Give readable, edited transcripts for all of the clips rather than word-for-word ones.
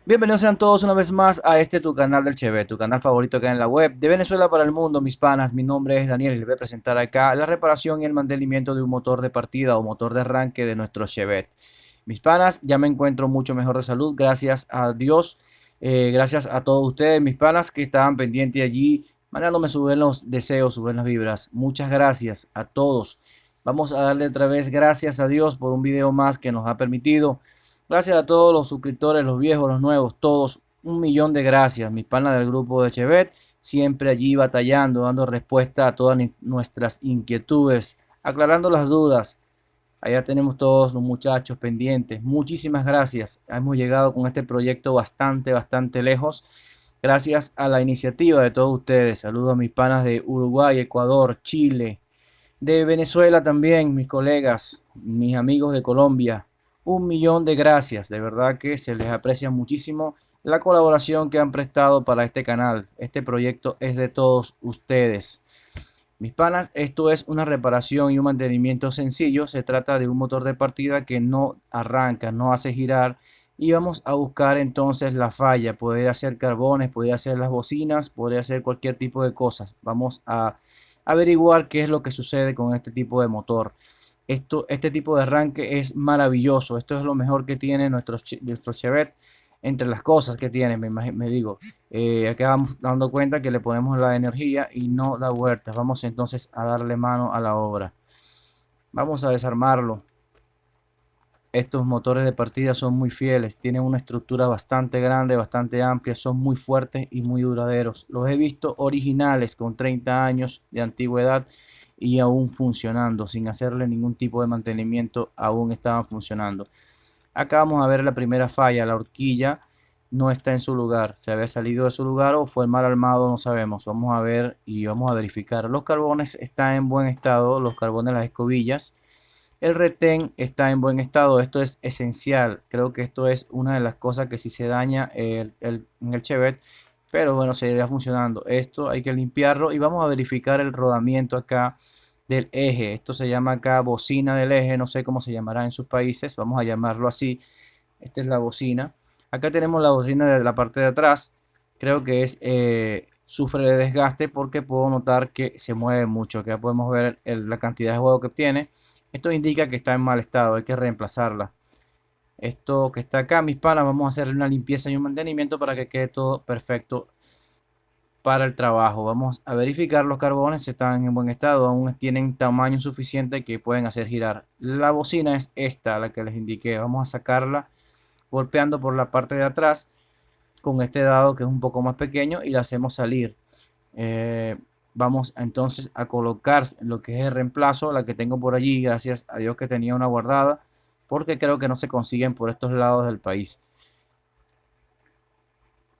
Bienvenidos sean todos una vez más a este tu canal del Chevet, tu canal favorito que hay en la web de Venezuela para el mundo, mis panas. Mi nombre es Daniel y les voy a presentar acá la reparación y el mantenimiento de un motor de partida o motor de arranque de nuestro Chevet. Mis panas, ya me encuentro mucho mejor de salud, gracias a Dios, gracias a todos ustedes, mis panas, que estaban pendientes allí, mandándome sus buenos deseos, sus buenas vibras. Muchas gracias a todos. Vamos a darle otra vez gracias a Dios por un video más que nos ha permitido. Gracias a todos los suscriptores, los viejos, los nuevos, todos. Un millón de gracias, mis panas del grupo de Chevet, siempre allí batallando, dando respuesta a todas nuestras inquietudes, aclarando las dudas. Allá tenemos todos los muchachos pendientes. Muchísimas gracias. Hemos llegado con este proyecto bastante lejos. Gracias a la iniciativa de todos ustedes. Saludos a mis panas de Uruguay, Ecuador, Chile, de Venezuela también, mis colegas, mis amigos de Colombia. Un millón de gracias, de verdad que se les aprecia muchísimo la colaboración que han prestado para este canal. Este proyecto es de todos ustedes. Mis panas, esto es una reparación y un mantenimiento sencillo. Se trata de un motor de partida que no arranca, no hace girar. Y vamos a buscar entonces la falla. Podría ser carbones, podría ser las bocinas, podría ser cualquier tipo de cosas. Vamos a averiguar qué es lo que sucede con este tipo de motor. Este tipo de arranque es maravilloso. Esto es lo mejor que tiene nuestro Chevette. Entre las cosas que tiene, me digo. Acá vamos dando cuenta que le ponemos la energía y no da vueltas. Vamos entonces a darle mano a la obra. Vamos a desarmarlo. Estos motores de partida son muy fieles, tienen una estructura bastante grande, bastante amplia, son muy fuertes y muy duraderos. Los he visto originales con 30 años de antigüedad y aún funcionando, sin hacerle ningún tipo de mantenimiento, aún estaban funcionando. Acá vamos a ver la primera falla, la horquilla no está en su lugar, se había salido de su lugar o fue mal armado, no sabemos. Vamos a ver y vamos a verificar. Los carbones están en buen estado, los carbones de las escobillas. El retén está en buen estado, esto es esencial. Creo que esto es una de las cosas que si se daña en el Chevette, pero bueno, seguirá funcionando. Esto hay que limpiarlo y vamos a verificar el rodamiento acá del eje. Esto se llama acá bocina del eje, no sé cómo se llamará en sus países, vamos a llamarlo así. Esta es la bocina. Acá tenemos la bocina de la parte de atrás. Creo que sufre de desgaste porque puedo notar que se mueve mucho. Acá podemos ver la cantidad de juego que tiene. Esto indica que está en mal estado, hay que reemplazarla. Esto que está acá, mis panas, vamos a hacerle una limpieza y un mantenimiento para que quede todo perfecto para el trabajo. Vamos a verificar los carbones si están en buen estado, aún tienen tamaño suficiente que pueden hacer girar. La bocina es esta, la que les indiqué. Vamos a sacarla golpeando por la parte de atrás con este dado que es un poco más pequeño y la hacemos salir. Vamos entonces a colocar lo que es el reemplazo, la que tengo por allí, gracias a Dios que tenía una guardada, porque creo que no se consiguen por estos lados del país.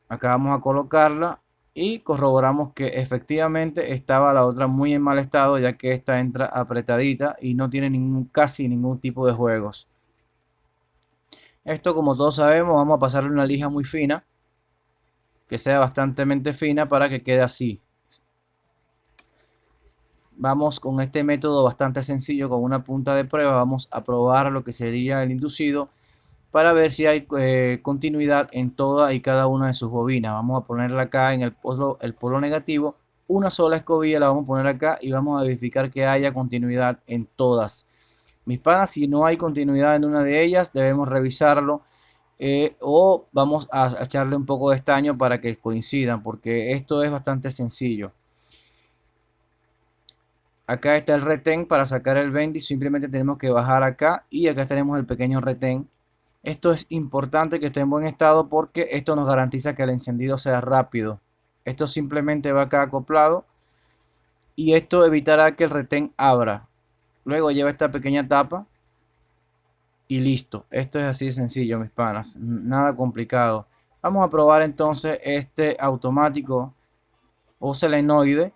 Acá vamos a colocarla y corroboramos que efectivamente estaba la otra muy en mal estado, ya que esta entra apretadita y no tiene casi ningún tipo de juegos. Esto, como todos sabemos, vamos a pasarle una lija muy fina, que sea bastante fina para que quede así. Vamos con este método bastante sencillo, con una punta de prueba, vamos a probar lo que sería el inducido para ver si hay continuidad en toda y cada una de sus bobinas. Vamos a ponerla acá en el polo negativo, una sola escobilla la vamos a poner acá y vamos a verificar que haya continuidad en todas. Mis panas, si no hay continuidad en una de ellas, debemos revisarlo o vamos a echarle un poco de estaño para que coincidan, porque esto es bastante sencillo. Acá está el retén para sacar el bendy, simplemente tenemos que bajar acá y acá tenemos el pequeño retén. Esto es importante que esté en buen estado porque esto nos garantiza que el encendido sea rápido. Esto simplemente va acá acoplado y esto evitará que el retén abra. Luego lleva esta pequeña tapa y listo. Esto es así de sencillo, mis panas, nada complicado. Vamos a probar entonces este automático o selenoide.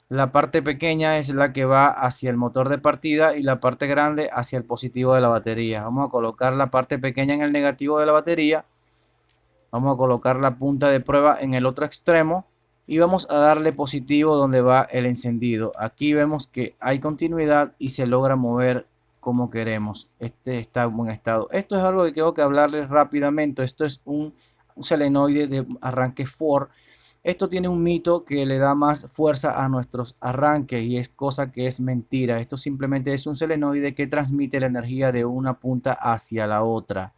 La parte pequeña es la que va hacia el motor de partida y la parte grande hacia el positivo de la batería. Vamos a colocar la parte pequeña en el negativo de la batería. Vamos a colocar la punta de prueba en el otro extremo y vamos a darle positivo donde va el encendido. Aquí vemos que hay continuidad y se logra mover como queremos. Este está en buen estado. Esto es algo que tengo que hablarles rápidamente. Esto es un un solenoide de arranque Ford. Esto tiene un mito que le da más fuerza a nuestros arranques y es cosa que es mentira. Esto simplemente es un solenoide que transmite la energía de una punta hacia la otra.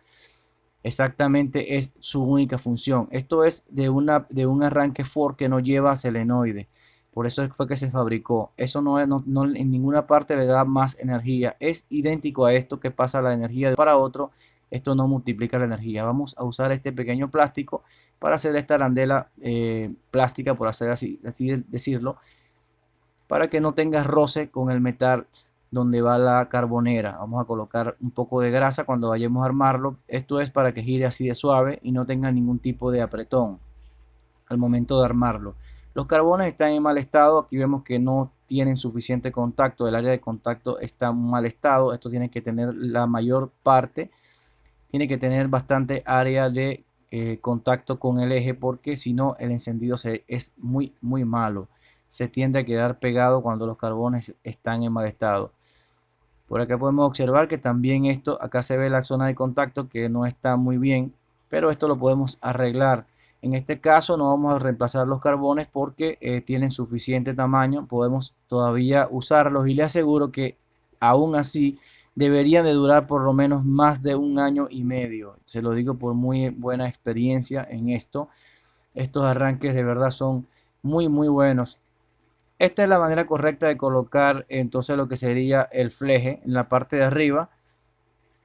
Exactamente es su única función. Esto es de un arranque Ford que no lleva solenoide. Por eso fue que se fabricó. Eso no en ninguna parte le da más energía. Es idéntico a esto que pasa la energía para otro. Esto no multiplica la energía. Vamos a usar este pequeño plástico para hacer esta arandela plástica, por así decirlo, para que no tenga roce con el metal donde va la carbonera. Vamos a colocar un poco de grasa cuando vayamos a armarlo. Esto es para que gire así de suave y no tenga ningún tipo de apretón al momento de armarlo. Los carbones están en mal estado. Aquí vemos que no tienen suficiente contacto. El área de contacto está en mal estado. Esto tiene que tener la mayor parte. Tiene que tener bastante área de contacto con el eje, porque si no el encendido es muy malo. Se tiende a quedar pegado cuando los carbones están en mal estado. Por acá podemos observar que también esto, acá se ve la zona de contacto que no está muy bien, pero esto lo podemos arreglar. En este caso no vamos a reemplazar los carbones porque tienen suficiente tamaño, podemos todavía usarlos y le aseguro que aún así deberían de durar por lo menos más de 1 año y medio. Se lo digo por muy buena experiencia en esto. Estos arranques de verdad son muy buenos. Esta es la manera correcta de colocar entonces lo que sería el fleje en la parte de arriba.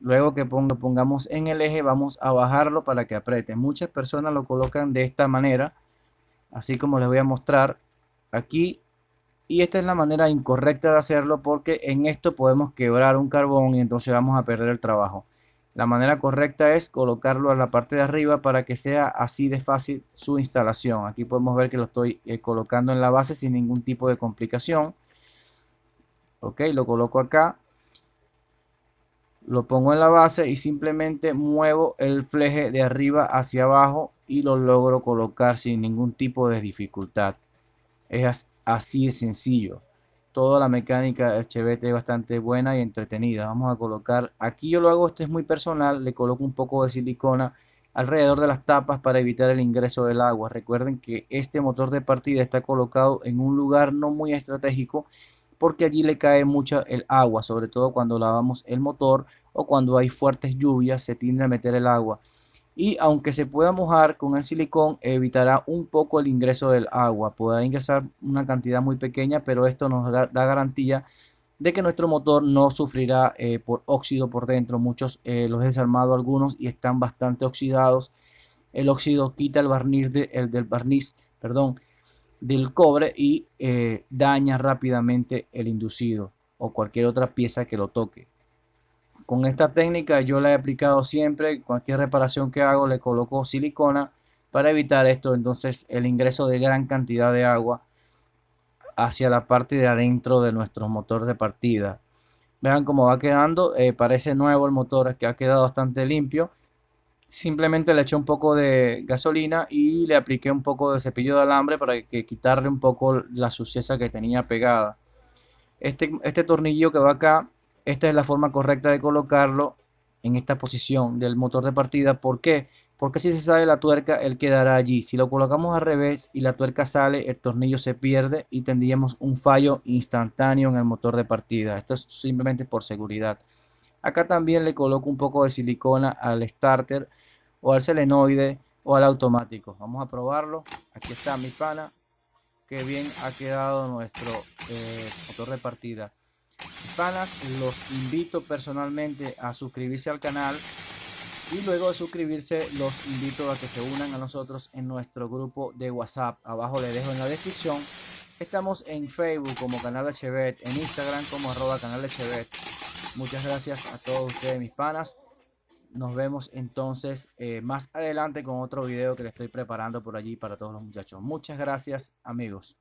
Luego que pongamos en el eje, vamos a bajarlo para que apriete. Muchas personas lo colocan de esta manera, así como les voy a mostrar aquí. Y esta es la manera incorrecta de hacerlo, porque en esto podemos quebrar un carbón y entonces vamos a perder el trabajo. La manera correcta es colocarlo a la parte de arriba para que sea así de fácil su instalación. Aquí podemos ver que lo estoy colocando en la base sin ningún tipo de complicación. Ok, lo coloco acá, lo pongo en la base y simplemente muevo el fleje de arriba hacia abajo y lo logro colocar sin ningún tipo de dificultad. Es así de sencillo. Toda la mecánica del Chevette es bastante buena y entretenida. Vamos a colocar, aquí yo lo hago, esto es muy personal, le coloco un poco de silicona alrededor de las tapas para evitar el ingreso del agua. Recuerden que este motor de partida está colocado en un lugar no muy estratégico, porque allí le cae mucho el agua, sobre todo cuando lavamos el motor o cuando hay fuertes lluvias se tiende a meter el agua. Y aunque se pueda mojar con el silicón, evitará un poco el ingreso del agua. Podrá ingresar una cantidad muy pequeña, pero esto nos da garantía de que nuestro motor no sufrirá por óxido por dentro. Muchos los he desarmado algunos y están bastante oxidados. El óxido quita el barniz, del barniz, perdón, del cobre y daña rápidamente el inducido o cualquier otra pieza que lo toque. Con esta técnica yo la he aplicado siempre. Cualquier reparación que hago le coloco silicona para evitar esto, entonces el ingreso de gran cantidad de agua hacia la parte de adentro de nuestro motor de partida. Vean cómo va quedando. Parece nuevo el motor, que ha quedado bastante limpio. Simplemente le eché un poco de gasolina y le apliqué un poco de cepillo de alambre para que quitarle un poco la suciedad que tenía pegada. Este tornillo que va acá, esta es la forma correcta de colocarlo en esta posición del motor de partida. ¿Por qué? Porque si se sale la tuerca, él quedará allí. Si lo colocamos al revés y la tuerca sale, el tornillo se pierde y tendríamos un fallo instantáneo en el motor de partida. Esto es simplemente por seguridad. Acá también le coloco un poco de silicona al starter o al solenoide o al automático. Vamos a probarlo. Aquí está mi pana. Qué bien ha quedado nuestro motor de partida. Mis panas, los invito personalmente a suscribirse al canal y luego de suscribirse los invito a que se unan a nosotros en nuestro grupo de WhatsApp. Abajo les dejo en la descripción. Estamos en Facebook como Canal de Chevette, en Instagram como @canal de Chevette. Muchas gracias a todos ustedes, mis panas. Nos vemos entonces más adelante con otro video que le estoy preparando por allí para todos los muchachos. Muchas gracias, amigos.